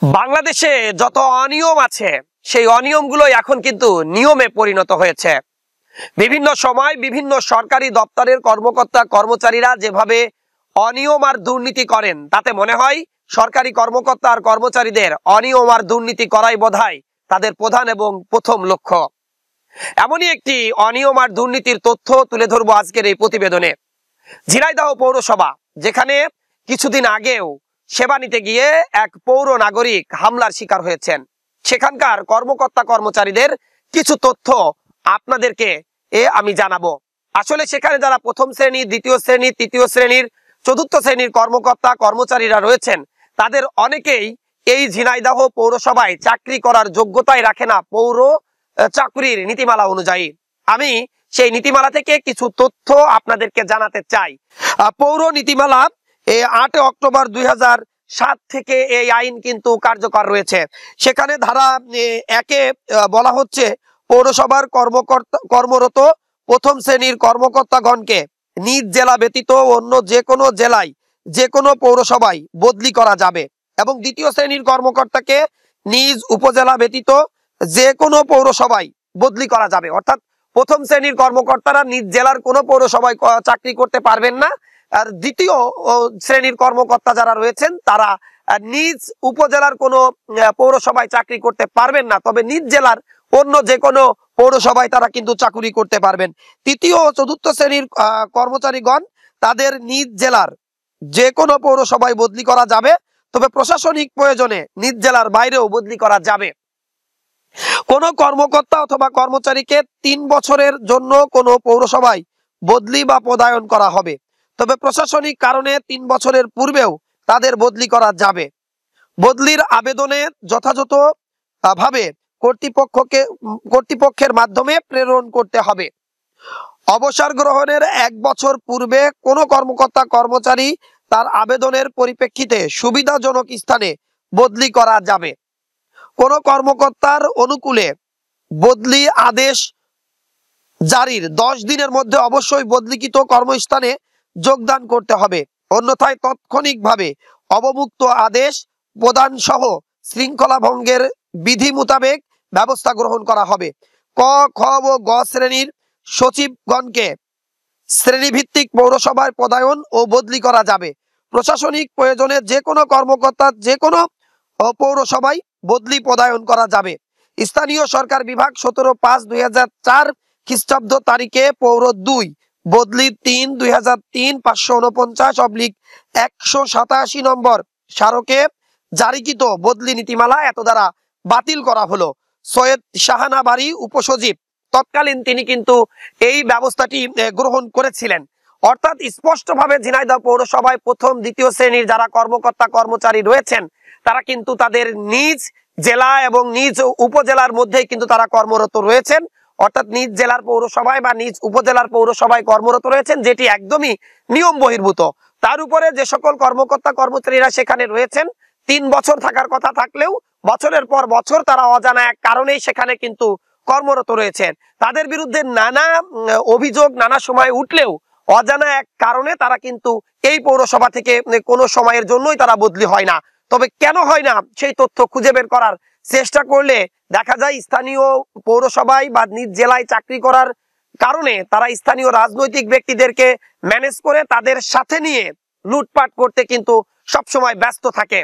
বাংলাদেশে যত অনিয়ম আছে সেই অনিয়মগুলো এখন কিন্তু নিয়মে পরিণত হয়েছে। বিভিন্ন সময় বিভিন্ন সরকারি দপ্তরের কর্মকর্তা কর্মচারীরা যেভাবে অনিয়ম আর দুর্নীতি করেন তাতে মনে হয় সরকারি কর্মকর্তা আর কর্মচারীদের অনিয়ম আর দুর্নীতি করাই বোধহয় তাদের প্রধান এবং প্রথম লক্ষ্য। এমনই একটি অনিয়ম আর দুর্নীতির তথ্য তুলে ধরবো আজকের এই প্রতিবেদনে। ঝিনাইদহ পৌরসভা, যেখানে কিছুদিন আগেও সেবা নিতে গিয়ে এক পৌর নাগরিক হামলার শিকার হয়েছেন, সেখানকার কর্মকর্তা কর্মচারীদের কিছু তথ্য আপনাদেরকে আমি জানাবো। আসলে সেখানে যারা প্রথম শ্রেণী, দ্বিতীয় শ্রেণী, তৃতীয় শ্রেণীর, চতুর্থ শ্রেণীর কর্মকর্তা কর্মচারীরা রয়েছেন, তাদের অনেকেই এই ঝিনাইদহ পৌরসভায় চাকরি করার যোগ্যতাই রাখে না পৌর চাকরির নীতিমালা অনুযায়ী। আমি সেই নীতিমালা থেকে কিছু তথ্য আপনাদেরকে জানাতে চাই। পৌর নীতিমালা 8 অক্টোবর 2007 থেকে এই আইন কিন্তু কার্যকর রয়েছে। সেখানে ধারা 1-এ বলা হচ্ছে, পৌরসভার কর্মরত প্রথম শ্রেণীর কর্মকর্তাগণকে নিজ জেলা ব্যতীত অন্য যে কোনো জেলায় যে কোনো পৌরসভায় বদলি করা যাবে এবং দ্বিতীয় শ্রেণীর কর্মকর্তাকে নিজ উপজেলা ব্যতীত যে কোনো পৌরসভায় বদলি করা যাবে। অর্থাৎ প্রথম শ্রেণীর কর্মকর্তারা নিজ জেলার কোনো পৌরসভায় চাকরি করতে পারবেন না, আর দ্বিতীয় শ্রেণীর কর্মকর্তা যারা রয়েছেন তারা নিজ উপজেলার কোনো পৌরসভায় চাকরি করতে পারবেন না, তবে নিজ জেলার অন্য যে কোনো পৌরসভায় তারা কিন্তু চাকরি করতে পারবেন। তৃতীয় ও চতুর্থ শ্রেণীর কর্মচারীগণ তাদের নিজ জেলার যে কোনো পৌরসভায় বদলি করা যাবে, তবে প্রশাসনিক প্রয়োজনে নিজ জেলার বাইরেও বদলি করা যাবে। কোন কর্মকর্তা অথবা কর্মচারীকে 3 বছরের জন্য কোনো পৌরসভায় বদলি বা পদায়ন করা হবে, তবে প্রশাসনিক কারণে 3 বছরের পূর্বেও তাদের বদলি করা যাবে। বদলির আবেদনে যথাযথ ভাবে কর্তৃপক্ষের মাধ্যমে প্রেরণ করতে হবে। অবসর গ্রহণের 1 বছর পূর্বে কোনো কর্মকর্তা কর্মচারী তার আবেদনের পরিপ্রেক্ষিতে সুবিধাজনক স্থানে বদলি করা যাবে। কোন কর্মকর্তার অনুকূলে বদলি আদেশ জারির 10 দিনের মধ্যে অবশ্যই বদলিকৃত কর্মস্থানে যোগদান করতে হবে, অন্যথায় তাৎক্ষণিকভাবে অবমুক্ত আদেশ প্রদান সহ শৃঙ্খলা ভঙ্গের বিধি মোতাবেক ব্যবস্থা গ্রহণ করা হবে। ক, খ ও গ শ্রেণীর সচিবগণকে শ্রেণীভিত্তিক পৌরসভায় পদায়ন ও বদলি করা যাবে। প্রশাসনিক প্রয়োজনে যে কোনো কর্মকর্তা যে কোনো পৌরসভায় বদলি পদায়ন করা যাবে। স্থানীয় সরকার বিভাগ 17/5/2004 খ্রিস্টাব্দ তারিখে পৌর 2 বদলি 3/2003 549/187 নম্বর স্মারকে জারিকৃত বদলি নীতিমালা এত দ্বারা বাতিল করা হলো। সৈয়দ শাহানাবাড়ি উপসচিব তৎকালীন তিনি কিন্তু এই ব্যবস্থাটি গ্রহণ করেছিলেন। অর্থাৎ স্পষ্টভাবে ঝিনাইদহ পৌরসভায় প্রথম দ্বিতীয় শ্রেণীর যারা কর্মকর্তা কর্মচারী রয়েছেন তারা কিন্তু তাদের নিজ জেলা এবং নিজ উপজেলার মধ্যেই কিন্তু তারা কর্মরত রয়েছেন। অর্থাৎ নিজ জেলার পৌরসভায় বা নিজ উপজেলার পৌরসভায় কর্মরত রয়েছেন, যেটি একদমই নিয়ম বহির্ভূত। তার উপরে যে সকল কর্মকর্তা কর্মচারীরা সেখানে রয়েছেন 3 বছর থাকার কথা থাকলেও বছরের পর বছর তারা অজানা এক কারণেই সেখানে কিন্তু কর্মরত রয়েছেন। তাদের বিরুদ্ধে নানা অভিযোগ নানা সময় উঠলেও অজানা এক কারণে তারা কিন্তু এই পৌরসভা থেকে কোনো সময়ের জন্যই তারা বদলি হয় না। তবে কেন হয় না সেই তথ্য খুঁজে বের করার চেষ্টা করলে দেখা যায় স্থানীয় পৌরসভায় বা নিজ জেলায় চাকরি করার কারণে তারা স্থানীয় রাজনৈতিক ব্যক্তিদেরকে ম্যানেজ করে তাদের সাথে নিয়ে লুটপাট করতে কিন্তু সবসময় ব্যস্ত থাকে।